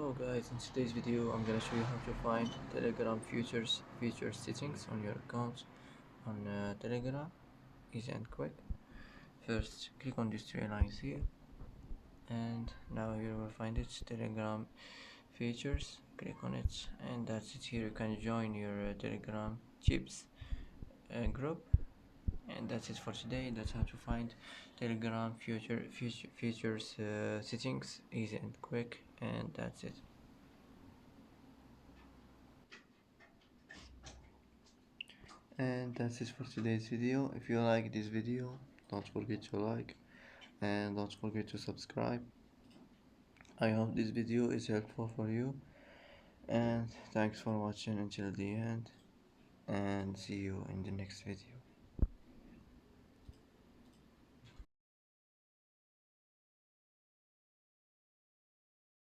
Hello guys, in today's video I'm gonna show you how to find Telegram feature settings on your account on Telegram. Easy and quick. First click on these three lines here and now you will find it, Telegram features. Click on it and that's it. Here you can join your Telegram chips group, and that's it for today. That's how to find Telegram features settings, easy and quick, and that's it. And that's it for today's video. If you like this video, don't forget to like and don't forget to subscribe. I hope this video is helpful for you, and thanks for watching until the end, and see you in the next video.